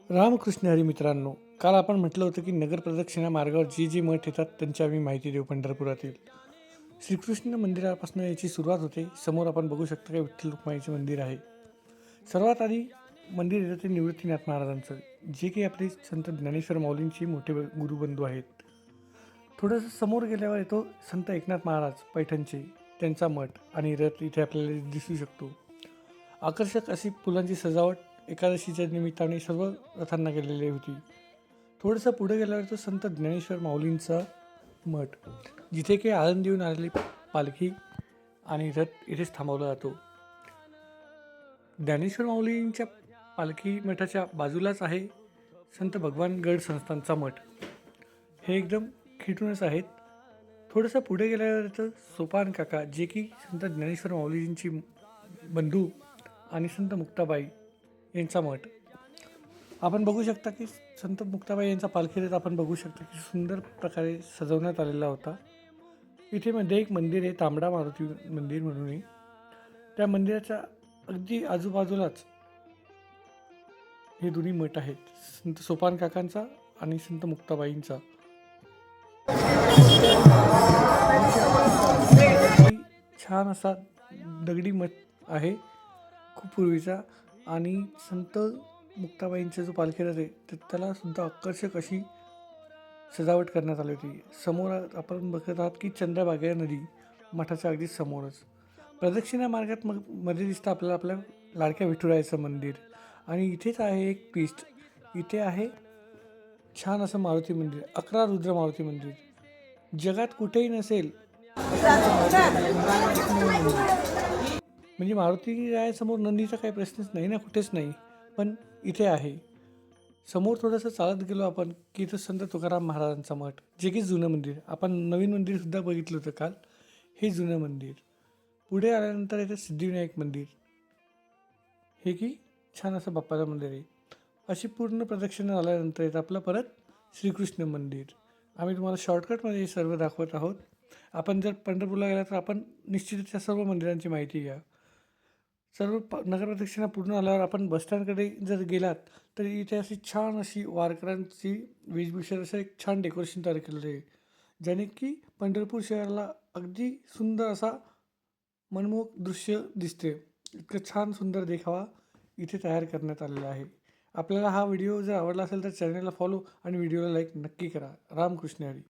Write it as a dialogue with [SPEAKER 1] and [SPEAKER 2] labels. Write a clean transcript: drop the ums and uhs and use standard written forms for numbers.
[SPEAKER 1] रामकृष्ण हरी मित्रांनो, काल आपण म्हटलं होतं की नगर प्रदक्षिणा मार्गावर जी जी मठ येतात त्यांची आम्ही माहिती देऊ. पंढरपुरातील श्रीकृष्ण मंदिरापासून याची सुरुवात होते. समोर आपण बघू शकता की विठ्ठल रुक्माईचे मंदिर आहे. सर्वात आधी मंदिर येतं ते निवृत्तीनाथ महाराजांचं, जे की आपले संत ज्ञानेश्वर माऊलींची मोठे गुरुबंधू आहेत. थोडंसं समोर गेल्यावर येतो संत एकनाथ महाराज पैठणचे, त्यांचा मठ आणि रथ इथे आपल्याला दिसू शकतो. आकर्षक अशी फुलांची सजावट एकादशीच्या निमित्ताने सर्व रथांना केलेली होती. थोडंसं पुढे गेल्यावर तो संत ज्ञानेश्वर माऊलींचा मठ, जिथे की आळंदीहून आलेली पालखी आणि रथ इथेच थांबवला जातो. ज्ञानेश्वर माऊलींच्या पालखी मठाच्या बाजूलाच आहे संत भगवान गड संस्थानचा मठ. हे एकदम खिटूनच आहेत. थोडंसं पुढे गेल्यावर तर सोपान काका, जे की संत ज्ञानेश्वर माऊलींची बंधू आणि संत मुक्ताबाई यांचा मठ. आपण बघू शकता की संत मुक्ताबाई यांचा पालखी रथ आपण बघू शकता की सुंदर प्रकारे सजवण्यात आलेला होता. इथे मध्ये एक मंदिर आहे, तांबडा मारुती मंदिर म्हणूनही. त्या मंदिराच्या अगदी आजूबाजूलाच हे दोन्ही मठ आहेत, संत सोपान काकांचा आणि संत मुक्ताबाईंचा. छान असा दगडी मठ आहे खूप पूर्वीचा, आणि संत मुक्ताबाईंचा जो पालखी रथ आहे तर त्याला सुद्धा आकर्षक अशी सजावट करण्यात आली होती. समोर आपण बघत आहात की चंद्रभागा नदी मठाच्या अगदी समोरच. प्रदक्षिणा मार्गात मध्ये दिसतं आपल्याला आपल्या लाडक्या विठुरायाचं मंदिर, आणि इथेच आहे एक पीस्ट. इथे आहे छान असं मारुती मंदिर, 11 रुद्र मारुती मंदिर. जगात कुठेही नसेल म्हणजे मारुती रायासमोर नंदीचा काही प्रश्नच नाही ना, कुठेच नाही, पण इथे आहे. समोर थोडंसं चालत गेलो आपण की इथं संत तुकाराम महाराजांचा मठ, जे की जुनं मंदिर. आपण नवीन मंदिरसुद्धा बघितलं होतं काल. हे जुनं मंदिर. पुढे आल्यानंतर इथं सिद्धिविनायक मंदिर, हे की छान असं बाप्पाचं मंदिर आहे. अशी पूर्ण प्रदक्षिणा झाल्यानंतर येतं आपलं परत श्रीकृष्ण मंदिर. आम्ही तुम्हाला शॉर्टकटमध्ये हे सर्व दाखवत आहोत. आपण जर पंढरपूरला गेला तर आपण निश्चितच त्या सर्व मंदिरांची माहिती घ्या. सर्व नगरप्रदक्षिणा पूर्ण झाल्यावर आपण बसस्टँडकडे जर गेलात तर इथे अशी छान अशी वारकऱ्यांची वेशभूषा, असं एक छान डेकोरेशन तयार केलेलं आहे, ज्याने की पंढरपूर शहराला अगदी सुंदर असा मनमोहक दृश्य दिसते. इतकं छान सुंदर देखावा इथे तयार करण्यात आलेला आहे. आपल्याला हा व्हिडिओ जर आवडला असेल तर चॅनलला फॉलो आणि व्हिडिओला लाईक नक्की करा. रामकृष्ण हरी.